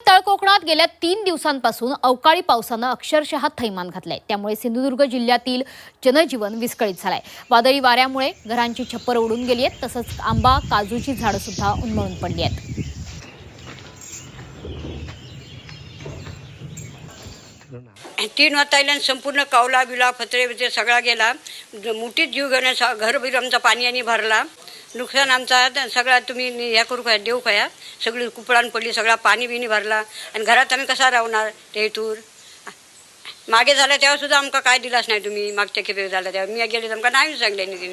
तळ कोकणात गेल्या 3 दिवसांपासून अवकाळी पावसानं अक्षरशः थैमान घातलंय। त्यामुळे सिंधुदुर्ग जिल्ह्यातील जनजीवन विस्कळीत झालंय। वादळी वाऱ्यामुळे घरांची छप्पर उडून गेली आहेत, तसंच आंबा काजूची झाडं सुद्धा उन्मळून पडली आहेत। तीन वाजता संपूर्ण कावला बिला फतरे सगळा गेला। मोठीच जीव घेण्याचा घरभर आमचा पाण्याने भरला। नुकसान आमचा सगळा तुम्ही ह्या करू काय देऊ काय, सगळी कुपळान पडली, सगळा पाणी बिनी भरला आणि घरात आम्ही कसा राहणार। ते हेतूर मागे झालं तेव्हा सुद्धा आमका काय दिलाच नाही तुम्ही। मागच्या खेपे झाला तेव्हा मी गेले आमका नाही सांगले।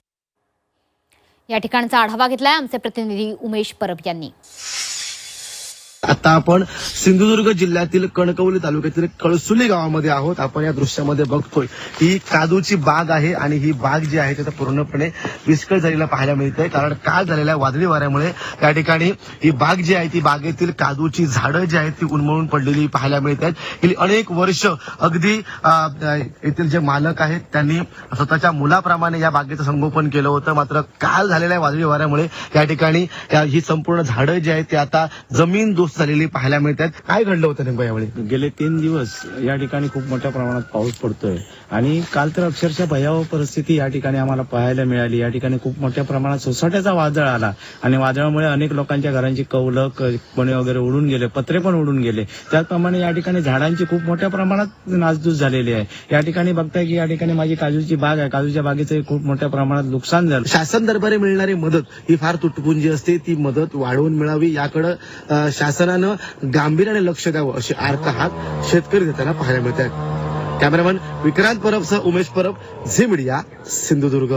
या ठिकाणचा आढावा घेतलाय आमचे प्रतिनिधी उमेश परब यांनी। आता आपण सिंधुदुर्ग जिल्ह्यातील कणकवली तालुक्यातील कळसुली गावामध्ये आहोत। आपण या दृश्यामध्ये बघतोय ही काजूची बाग आहे आणि ही बाग जी आहे ती पूर्णपणे विस्कळीत झालेला पाहायला मिळते, कारण काल झालेल्या वादळी वाऱ्यामुळे या ठिकाणी ही बाग जी आहे ती बागेतील काजूची झाडं जी आहेत ती उन्मळून पडलेली पाहायला मिळत आहेत। गेली अनेक वर्ष अगदी येथील जे मालक आहेत त्यांनी स्वतःच्या मुलाप्रमाणे या बागेचं संगोपन केलं होतं, मात्र काल झालेल्या वादळी वाऱ्यामुळे या ठिकाणी ही संपूर्ण झाडं जी आहेत ती आता जमीनदोस्त झालेली पाहायला मिळतात। काय घडलं होतं नेमकं यावेळी? गेले 3 दिवस या ठिकाणी खूप मोठ्या प्रमाणात पाऊस पडतोय आणि काल तर अक्षरशः भयावह परिस्थिती या ठिकाणी आम्हाला पाहायला मिळाली। या ठिकाणी खूप मोठ्या प्रमाणात सोसाट्याचा वादळ आला आणि वादळामुळे अनेक लोकांच्या घरांची कौलं कोणे वगैरे उडून गेले, पत्रे पण उडून गेले। त्याचप्रमाणे या ठिकाणी झाडांची खूप मोठ्या प्रमाणात नासधूस झालेली आहे। या ठिकाणी बघताय की या ठिकाणी माझी काजूची बाग आहे, काजूच्या बागेचं खूप मोठ्या प्रमाणात नुकसान झालं। शासन दरबारी मिळणारी मदत ही फार तुटपुंजी असते, ती मदत वाढवून मिळावी याकडे शासनानं गांभीर्याने लक्ष द्यावं अशी आर्त हाक शेतकरी देताना पाहायला मिळतात। कॅमेरामन विक्रांत परबसह उमेश परब, झी मीडिया, सिंधुदुर्ग।